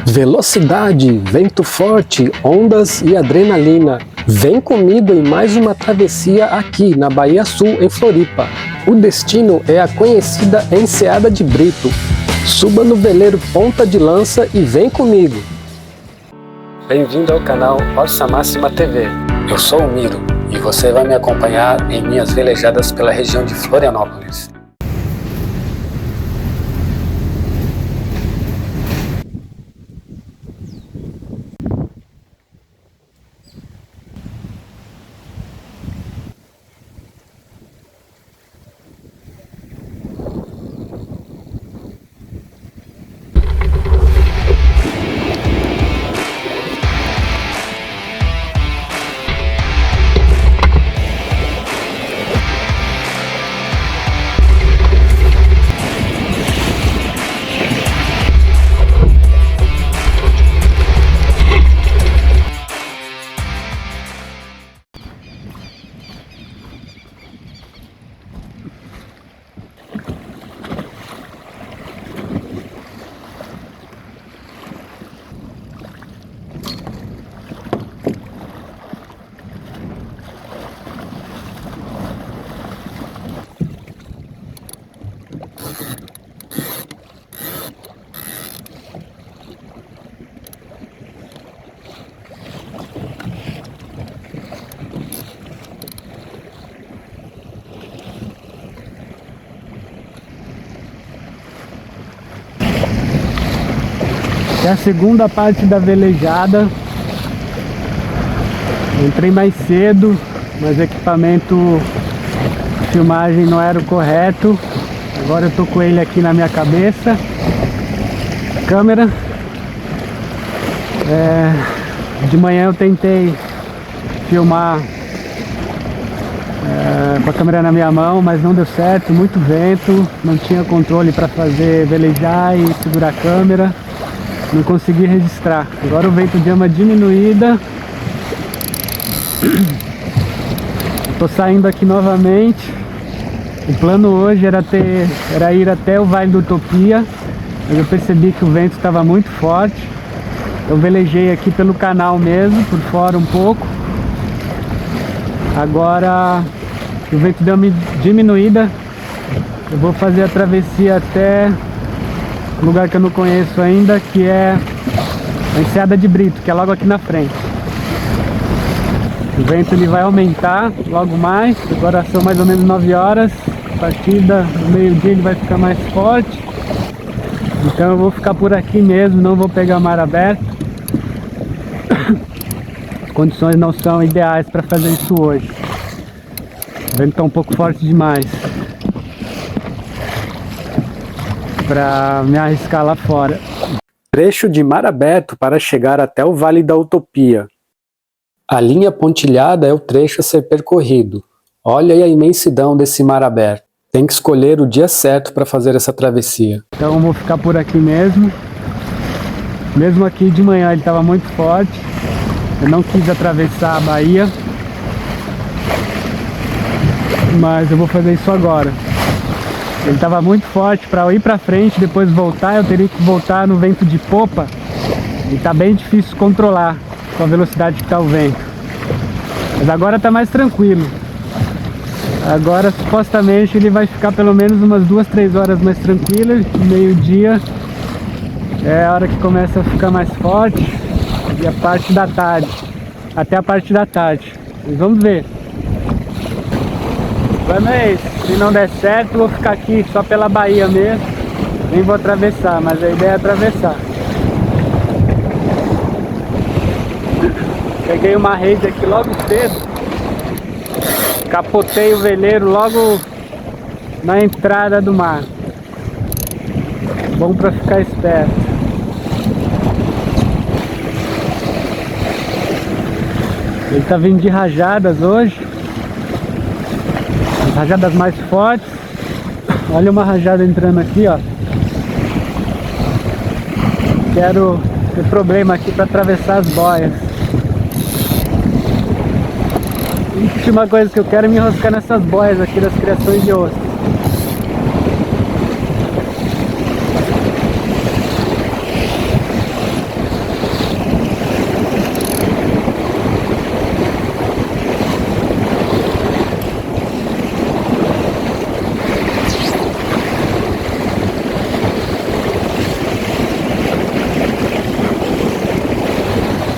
Velocidade, vento forte, ondas e adrenalina. Vem comigo em mais uma travessia aqui na Bahia Sul, em Floripa. O destino é a conhecida Enseada de Brito. Suba no veleiro Ponta de Lança e vem comigo. Bem-vindo ao canal Orsa Máxima TV. Eu sou o Miro e você vai me acompanhar em minhas velejadas pela região de Florianópolis. É a segunda parte da velejada. Entrei mais cedo, mas o equipamento de filmagem não era o correto. Agora eu tô com ele aqui na minha cabeça. Câmera. De manhã eu tentei filmar com a câmera na minha mão, mas não deu certo, muito vento, não tinha controle para fazer velejar e segurar a câmera. Não consegui registrar. Agora o vento deu uma diminuída. Estou saindo aqui novamente. O plano hoje era ir até o Vale do Utopia, mas eu percebi que o vento estava muito forte. Eu velejei aqui pelo canal mesmo, por fora um pouco. Agora o vento deu uma diminuída. Eu vou fazer a travessia até um lugar que eu não conheço ainda, que é a Enseada de Brito, que é logo aqui na frente. O vento ele vai aumentar logo mais. Agora são mais ou menos 9 horas. A partir do meio-dia ele vai ficar mais forte. Então eu vou ficar por aqui mesmo, não vou pegar mar aberto. As condições não são ideais para fazer isso hoje. O vento está um pouco forte demais para me arriscar lá fora. Trecho de mar aberto para chegar até o Vale da Utopia. A linha pontilhada é o trecho a ser percorrido. Olha aí a imensidão desse mar aberto. Tem que escolher o dia certo para fazer essa travessia. Então eu vou ficar por aqui mesmo. Mesmo aqui de manhã ele estava muito forte. Eu não quis atravessar a Bahia, mas eu vou fazer isso agora. Ele estava muito forte. Para eu ir para frente, depois voltar, eu teria que voltar no vento de popa. E está bem difícil controlar com a velocidade que está o vento. Mas agora está mais tranquilo. Agora supostamente ele vai ficar pelo menos umas 2, 3 horas mais tranquilo. Meio-dia é a hora que começa a ficar mais forte. E a parte da tarde, até a parte da tarde. Mas vamos ver. Mas se não der certo, vou ficar aqui só pela Bahia mesmo. Nem vou atravessar, mas a ideia é atravessar. Peguei uma rede aqui logo cedo. Capotei o veleiro logo na entrada do mar. Bom para ficar esperto. Ele tá vindo de rajadas hoje. As rajadas mais fortes. Olha uma rajada entrando aqui, ó. Quero ter problema aqui para atravessar as boias. A última coisa que eu quero é me enroscar nessas boias aqui das criações de osso.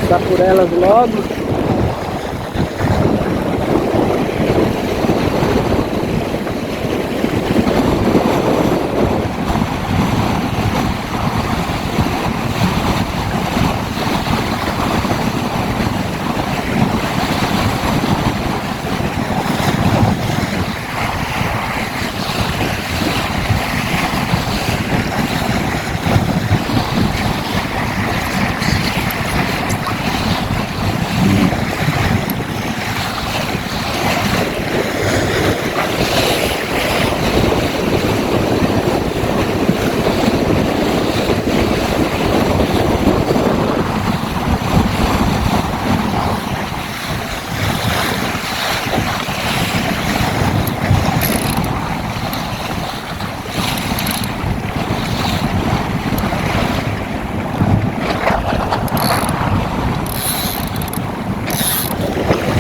Passar por elas logo.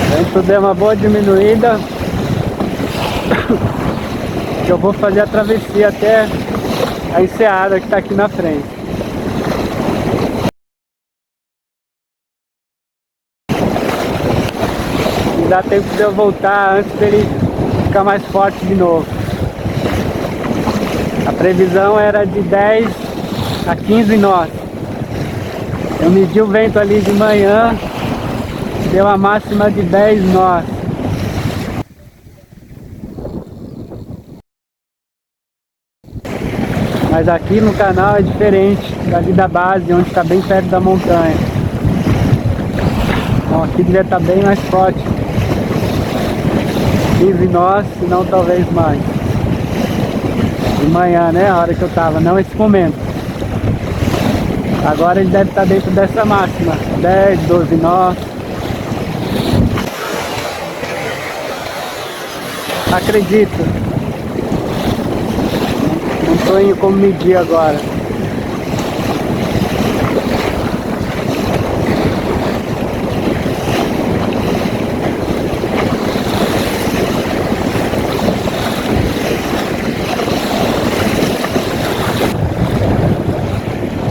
O vento deu uma boa diminuída, que eu vou fazer a travessia até a enseada que está aqui na frente. E dá tempo de eu voltar antes dele ficar mais forte de novo. A previsão era de 10 a 15 nós. Eu medi o vento ali de manhã, deu a máxima de 10 nós. Mas aqui no canal é diferente dali da base, onde está bem perto da montanha. Então aqui devia estar bem mais forte. 15 nós, se não talvez mais. De manhã, né? A hora que eu tava, não esse momento. Agora ele deve estar dentro dessa máxima, 10, 12 nós. Acredito. Não estou como medir agora.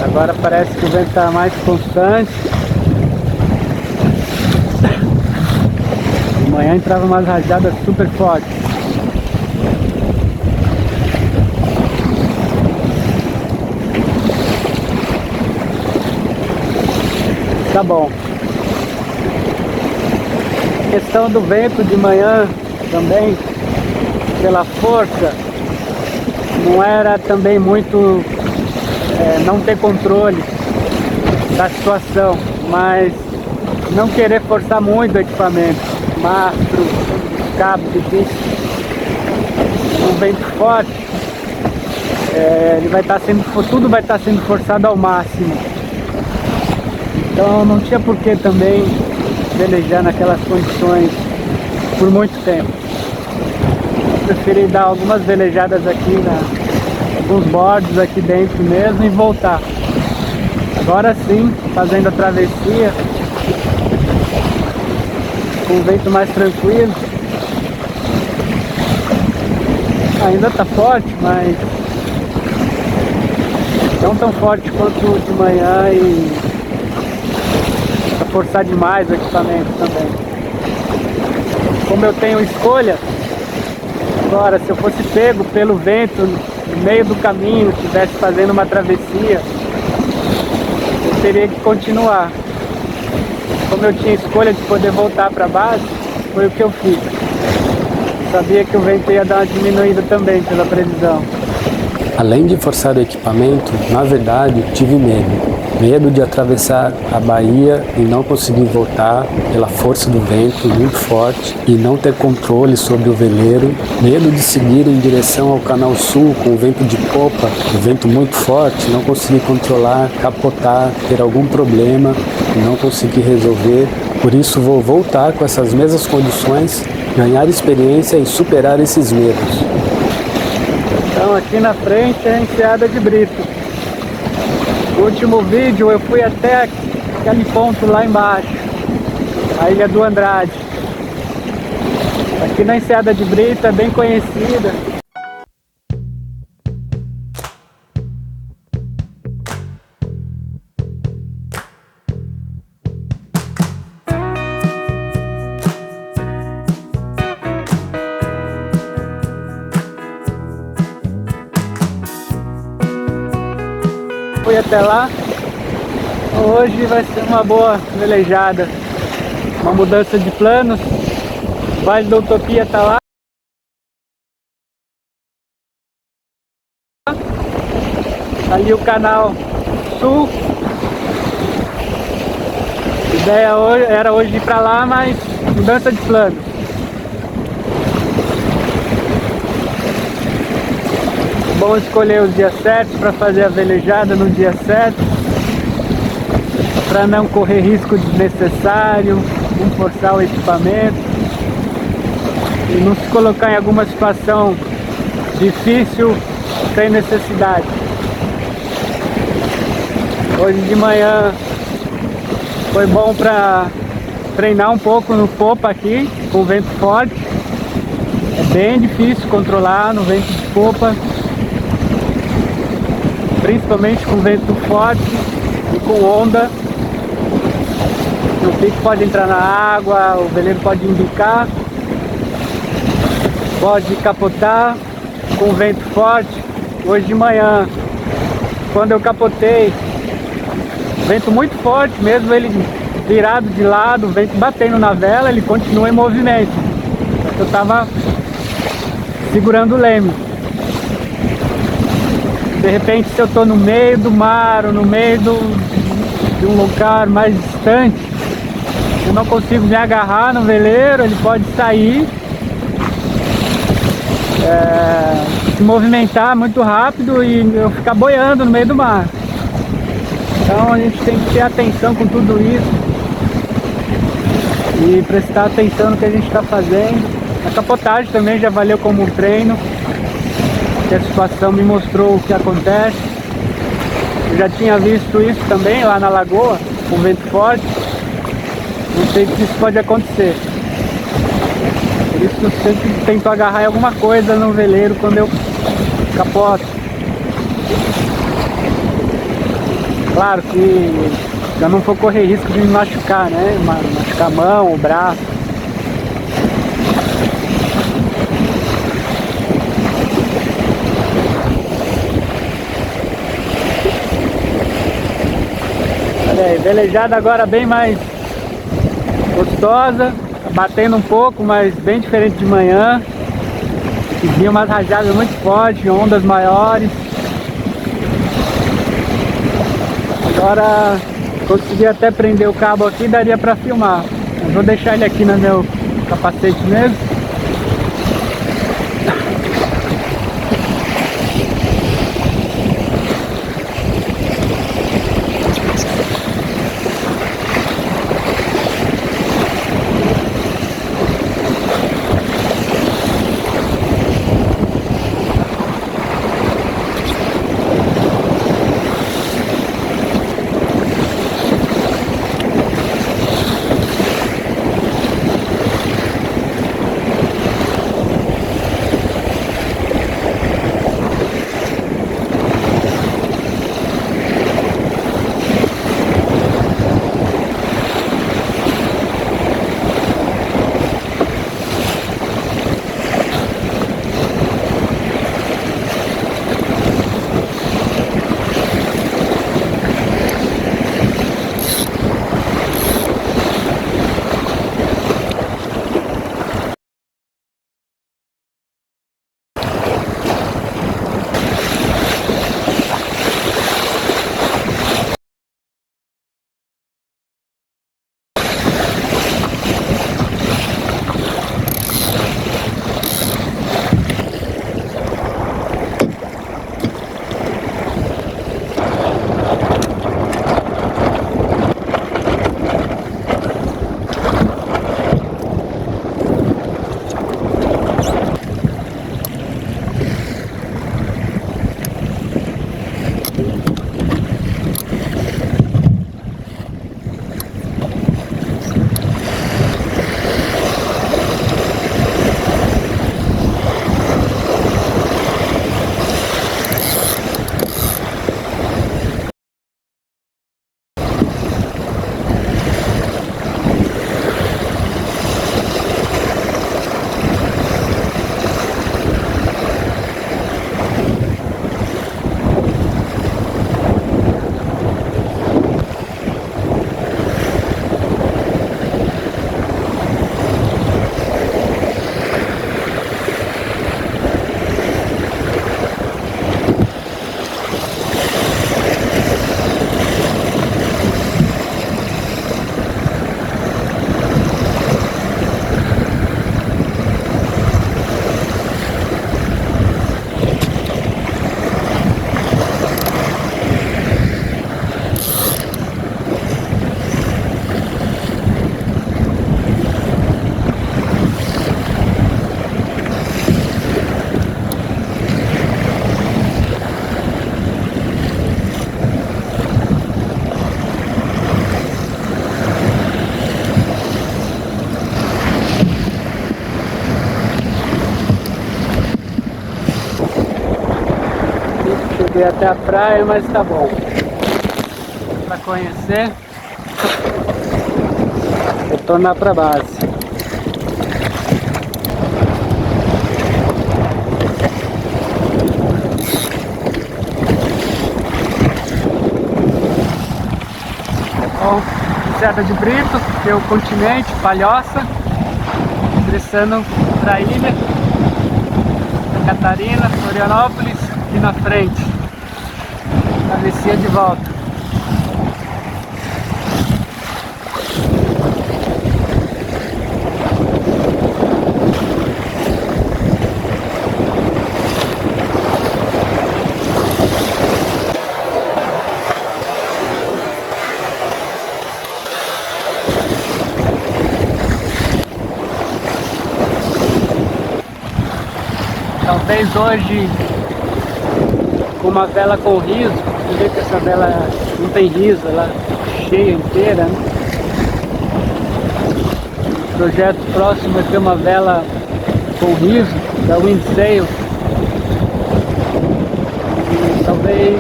Agora parece que o vento está mais constante. De manhã entrava umas rajadas super fortes. Tá bom. A questão do vento de manhã também, pela força, não era também muito não ter controle da situação, mas não querer forçar muito o equipamento, mastro, cabo de disco, um vento forte, ele vai estar tudo vai estar sendo forçado ao máximo. Então não tinha por que também velejar naquelas condições por muito tempo. Eu preferi dar algumas velejadas aqui alguns bordos aqui dentro mesmo e voltar. Agora sim, fazendo a travessia com o vento mais tranquilo. Ainda tá forte, mas não tão forte quanto o de manhã e pra forçar demais o equipamento também. Como eu tenho escolha, agora se eu fosse pego pelo vento no meio do caminho, estivesse fazendo uma travessia, eu teria que continuar. Como eu tinha escolha de poder voltar para a base, foi o que eu fiz. Sabia que o vento ia dar uma diminuída também pela previsão. Além de forçar o equipamento, na verdade tive medo. Medo de atravessar a baía e não conseguir voltar pela força do vento muito forte e não ter controle sobre o veleiro. Medo de seguir em direção ao Canal Sul com o vento de popa, o vento muito forte, não conseguir controlar, capotar, ter algum problema e não conseguir resolver. Por isso vou voltar com essas mesmas condições, ganhar experiência e superar esses medos. Então aqui na frente é a Enseada de Brito. No último vídeo eu fui até aquele ponto lá embaixo, a Ilha do Andrade. Aqui na Enseada de Brito é bem conhecida. fui até lá. Hoje vai ser uma boa velejada, uma mudança de planos. O Vale da Utopia tá lá. Ali o canal Sul. A ideia era hoje ir pra lá, mas mudança de planos. É bom escolher os dias certos para fazer a velejada no dia certo, para não correr risco desnecessário, não forçar o equipamento e não se colocar em alguma situação difícil sem necessidade. Hoje de manhã foi bom para treinar um pouco no popa aqui, com vento forte. É bem difícil controlar no vento de popa, principalmente com vento forte e com onda. O pico pode entrar na água, o veleiro pode embicar, pode capotar com vento forte. Hoje de manhã, quando eu capotei, vento muito forte, mesmo ele virado de lado, o vento batendo na vela, ele continua em movimento. Eu estava segurando o leme. De repente, se eu estou no meio do mar ou no meio de um lugar mais distante, eu não consigo me agarrar no veleiro, ele pode sair, se movimentar muito rápido e eu ficar boiando no meio do mar. Então a gente tem que ter atenção com tudo isso e prestar atenção no que a gente está fazendo. A capotagem também já valeu como um treino, que a situação me mostrou o que acontece. Eu já tinha visto isso também lá na lagoa, com vento forte. Não sei se isso pode acontecer. Por isso eu sempre tento agarrar em alguma coisa no veleiro quando eu capoto. Claro que eu não vou correr risco de me machucar, né? Machucar a mão, o braço. Olha aí, velejada agora bem mais gostosa, batendo um pouco, mas bem diferente de manhã. E vinha umas rajadas muito fortes, ondas maiores. Agora consegui até prender o cabo aqui, daria para filmar. Eu vou deixar ele aqui no meu capacete mesmo. ir até a praia, mas tá bom. Para conhecer, retornar para base. Bom, Enseada de Brito, Rio Continente, Palhoça, ingressando para a ilha, Santa Catarina, Florianópolis, aqui na frente, travessia de volta. Talvez hoje com uma vela com riso, você vê que essa vela não tem riso, ela é cheia inteira, né? O projeto próximo é ter uma vela com riso da Windsail, e talvez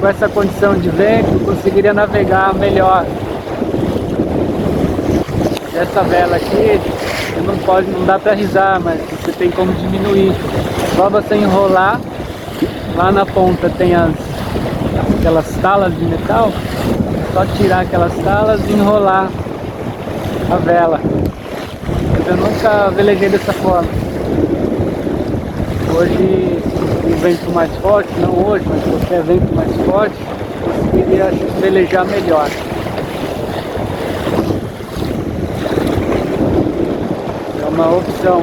com essa condição de vento eu conseguiria navegar melhor. Essa vela aqui não dá para risar, mas você tem como diminuir. Só você enrolar, lá na ponta tem aquelas talas de metal, só tirar aquelas talas e enrolar a vela. Mas eu nunca velejei dessa forma. Hoje, um vento mais forte, não hoje, mas qualquer vento mais forte, eu conseguiria velejar melhor. Uma opção.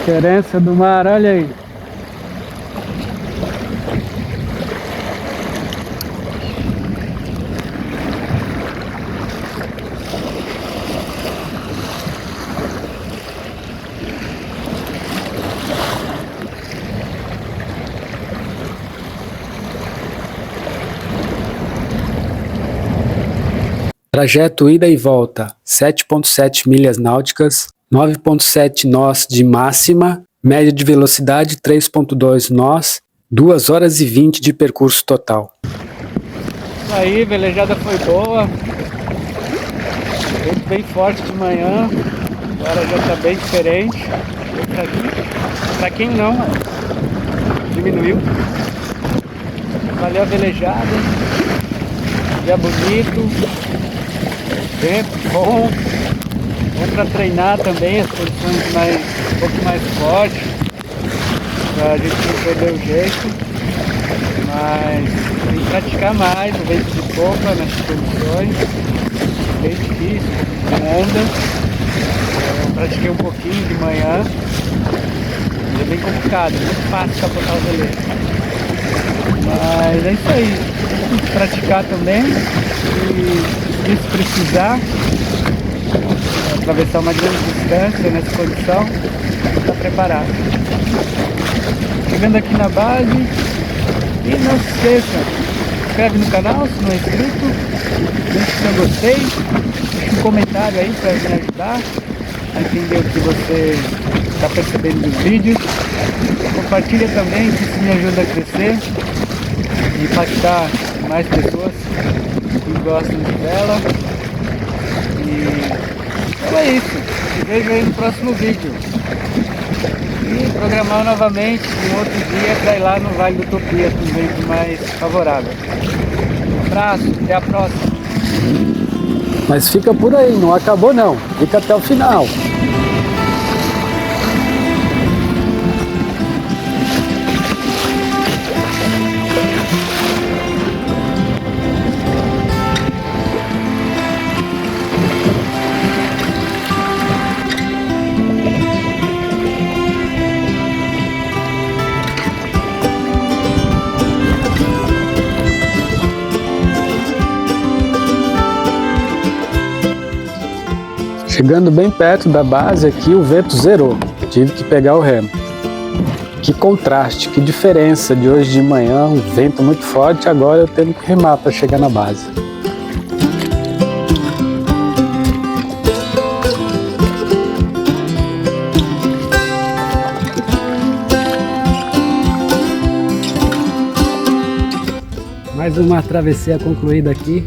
Diferença do mar, olha aí. Trajeto ida e volta, 7,7 milhas náuticas, 9,7 nós de máxima, média de velocidade 3,2 nós, 2 horas e 20 de percurso total. Isso aí, velejada foi boa, vento bem forte de manhã, agora já está bem diferente. Pra quem não, diminuiu. Valeu a velejada, dia bonito, vento bom. Bom para treinar também, as posições um pouco mais fortes, para a gente não perder o jeito, mas tem que praticar mais o vento de popa nessas posições, bem difícil, com onda. Eu pratiquei um pouquinho de manhã, é bem complicado, muito fácil capotar o veleiro, mas é isso aí, tem que praticar também e se precisar atravessar uma grande distância nessa condição, está preparado. Chegando aqui na base, e não se esqueça, se inscreve no canal se não é inscrito, deixe seu gostei, deixe um comentário aí para me ajudar a entender o que você está percebendo dos vídeos. Compartilha também, que isso me ajuda a crescer e impactar mais pessoas que gostam de vela. E então é isso, te vejo aí no próximo vídeo. E programar novamente um outro dia para ir lá no Vale do Utopia com um vento mais favorável. abraço, até a próxima. Mas fica por aí, não acabou não. Fica até o final. Chegando bem perto da base aqui, o vento zerou. Tive que pegar o remo. Que contraste, que diferença de hoje de manhã, um vento muito forte, agora eu tendo que remar para chegar na base. Mais uma travessia concluída aqui.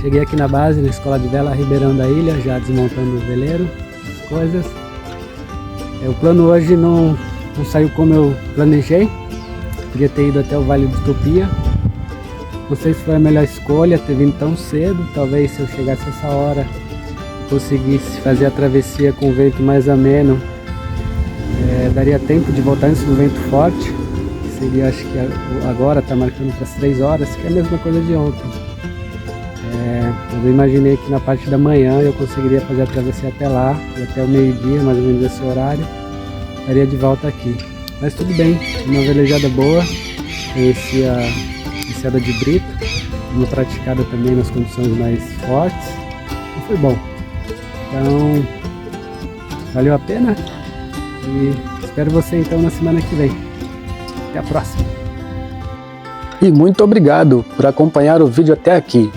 Cheguei aqui na base, na Escola de Vela Ribeirão da Ilha, já desmontando o veleiro, as coisas. O plano hoje não saiu como eu planejei. Queria ter ido até o Vale do Utopia. Não sei se foi a melhor escolha ter vindo tão cedo. Talvez se eu chegasse essa hora, conseguisse fazer a travessia com o vento mais ameno. Daria tempo de voltar antes do vento forte. Seria, acho que agora está marcando para as 3 horas, que é a mesma coisa de ontem. Eu imaginei que na parte da manhã eu conseguiria fazer a travessia até lá, e até o meio-dia, mais ou menos esse horário, estaria de volta aqui. Mas tudo bem, uma velejada boa, conheci a Enseada de Brito, uma praticada também nas condições mais fortes, e foi bom. Então, valeu a pena, e espero você então na semana que vem. Até a próxima! E muito obrigado por acompanhar o vídeo até aqui.